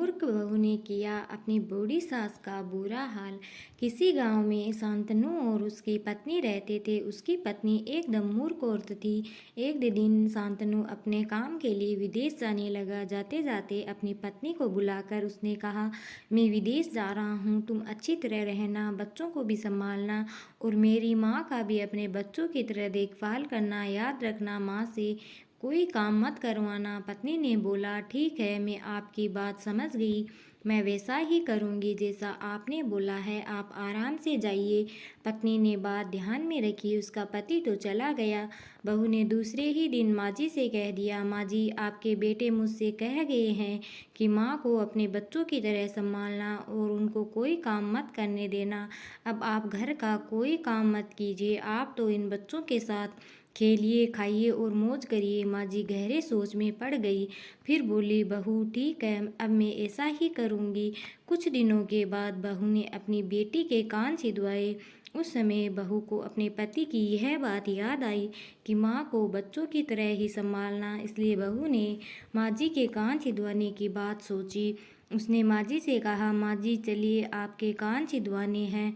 मूर्ख बहू ने किया अपनी बूढ़ी सास का बुरा हाल। किसी गांव में शांतनु और उसकी पत्नी रहते थे। उसकी पत्नी एकदम मूर्ख औरत थी। एक दिन शांतनु अपने काम के लिए विदेश जाने लगा। जाते जाते अपनी पत्नी को बुलाकर उसने कहा, मैं विदेश जा रहा हूँ, तुम अच्छी तरह रहना, बच्चों को भी संभालना और मेरी माँ का भी अपने बच्चों की तरह देखभाल करना। याद रखना, माँ से कोई काम मत करवाना। पत्नी ने बोला, ठीक है, मैं आपकी बात समझ गई, मैं वैसा ही करूँगी जैसा आपने बोला है, आप आराम से जाइए। पत्नी ने बात ध्यान में रखी। उसका पति तो चला गया। बहू ने दूसरे ही दिन माँ जी से कह दिया, माँ जी, आपके बेटे मुझसे कह गए हैं कि माँ को अपने बच्चों की तरह संभालना और उनको कोई काम मत करने देना। अब आप घर का कोई काम मत कीजिए, आप तो इन बच्चों के साथ खेलिए, खाइए और मौज करिए। माँ जी गहरे सोच में पड़ गई। फिर बोली, बहू ठीक है, अब मैं ऐसा ही करूँगी। कुछ दिनों के बाद बहू ने अपनी बेटी के कान छिदवाए। उस समय बहू को अपने पति की यह बात याद आई कि माँ को बच्चों की तरह ही संभालना। इसलिए बहू ने माँ जी के कान छिदवाने की बात सोची। उसने माँ जी से कहा, माँ जी चलिए, आपके कान छिदवाने हैं।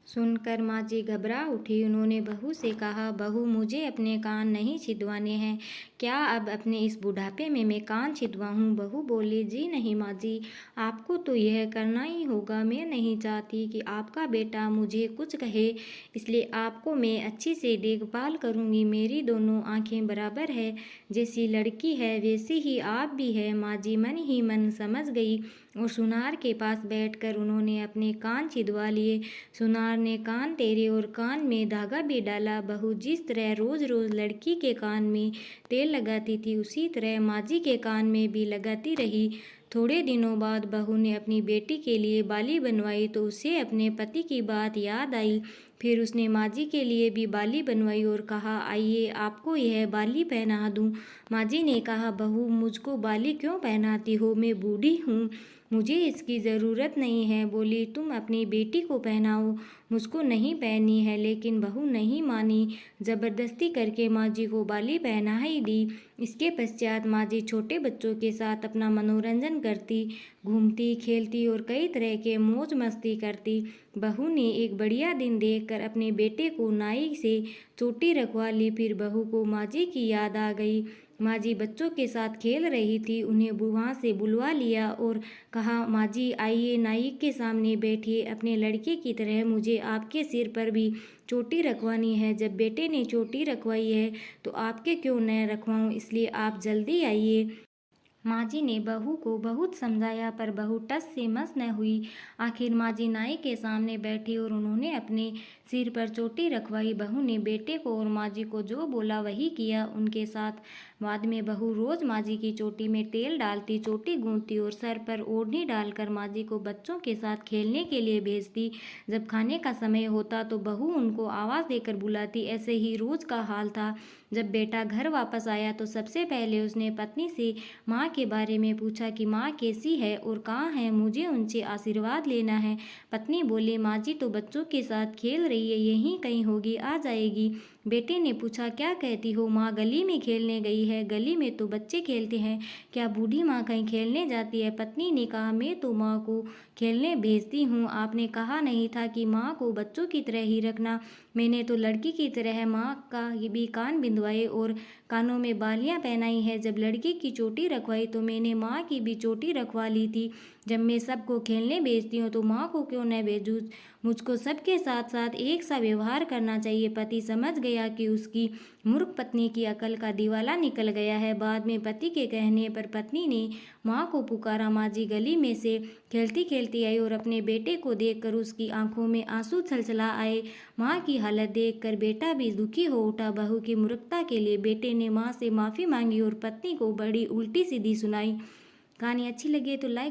सुनकर माँ जी घबरा उठी। उन्होंने बहू से कहा, बहू, मुझे अपने कान नहीं छिदवाने हैं, क्या अब अपने इस बुढ़ापे में मैं कान छिदवाऊँ? बहू बोली, जी नहीं माँ जी, आपको तो यह करना ही होगा। मैं नहीं चाहती कि आपका बेटा मुझे कुछ कहे, इसलिए आपको मैं अच्छी से देखभाल करूँगी। मेरी दोनों आँखें बराबर है, जैसी लड़की है वैसी ही आप भी है। माँ जी मन ही मन समझ गई और सुनार के पास बैठकर उन्होंने अपने कान छिदवा लिए। सुनार ने कान तेरे और कान में धागा भी डाला। बहू जिस तरह रोज रोज लड़की के कान में तेल लगाती थी, उसी तरह माँ जी के कान में भी लगाती रही। थोड़े दिनों बाद बहू ने अपनी बेटी के लिए बाली बनवाई तो उसे अपने पति की बात याद आई। फिर उसने माँ जी के लिए भी बाली बनवाई और कहा, आइए आपको यह बाली पहना दूँ। माँ जी ने कहा, बहू, मुझको बाली क्यों पहनाती हो, मैं बूढ़ी हूँ, मुझे इसकी ज़रूरत नहीं है। बोली, तुम अपनी बेटी को पहनाओ, मुझको नहीं पहननी है। लेकिन बहू नहीं मानी। ज़बरदस्ती करके माँ जी को बाली पहना ही दी। इसके पश्चात माँ जी छोटे बच्चों के साथ अपना मनोरंजन करती, घूमती, खेलती और कई तरह के मौज मस्ती करती। बहू ने एक बढ़िया दिन देखकर अपने बेटे को नाई से चोटी रखवा ली। फिर बहू को माँ जी की याद आ गई। माँ जी बच्चों के साथ खेल रही थी। उन्हें वहाँ से बुलवा लिया और कहा, माँ जी आइए, नाई के सामने बैठिए, अपने लड़के की तरह मुझे आपके सिर पर भी चोटी रखवानी है। जब बेटे ने चोटी रखवाई है तो आपके क्यों न रखवाऊँ, इसलिए आप जल्दी आइए। माँ जी ने बहू को बहुत समझाया पर बहू टस से मस न हुई। आखिर माँ जी नाई के सामने बैठी और उन्होंने अपने सिर पर चोटी रखवाई। बहू ने बेटे को और माँ जी को जो बोला वही किया उनके साथ। बाद में बहू रोज माँ जी की चोटी में तेल डालती, चोटी गूंथती और सर पर ओढ़नी डालकर माँ जी को बच्चों के साथ खेलने के लिए भेजती। जब खाने का समय होता तो बहू उनको आवाज़ देकर बुलाती। ऐसे ही रोज का हाल था। जब बेटा घर वापस आया तो सबसे पहले उसने पत्नी से माँ के बारे में पूछा कि माँ कैसी है और कहाँ है, मुझे उनसे आशीर्वाद लेना है। पत्नी बोली, माँ जी तो बच्चों के साथ खेल रही है, यहीं कहीं होगी, आ जाएगी। बेटे ने पूछा, क्या कहती हो, माँ गली में खेलने गई है, गली में तो बच्चे खेलते हैं, क्या बूढ़ी माँ कहीं खेलने जाती है? पत्नी ने कहा, मैं तो माँ को खेलने भेजती हूँ, आपने कहा नहीं था कि माँ को बच्चों की तरह ही रखना। मैंने तो लड़की की तरह माँ का भी कान बिंदवाए और कानों में बालियाँ पहनाई है। जब लड़की की चोटी रखवाई तो मैंने माँ की भी चोटी रखवा ली थी। जब मैं सबको खेलने भेजती हूँ तो माँ को क्यों न भेजूँ? मुझको सबके साथ साथ एक सा व्यवहार करना चाहिए। पति समझ गया कि उसकी मूर्ख पत्नी की अकल का दिवाला निकल गया है। बाद में पति के कहने पर पत्नी ने माँ को पुकारा। माँ जी गली में से खेलती खेलती आई और अपने बेटे को देखकर उसकी आंखों में आंसू छलछला आए। माँ की हालत देखकर बेटा भी दुखी हो उठा। बहू की मूर्खता के लिए बेटे ने माँ से माफ़ी मांगी और पत्नी को बड़ी उल्टी सीधी सुनाई। कहानी अच्छी लगी तो लाइक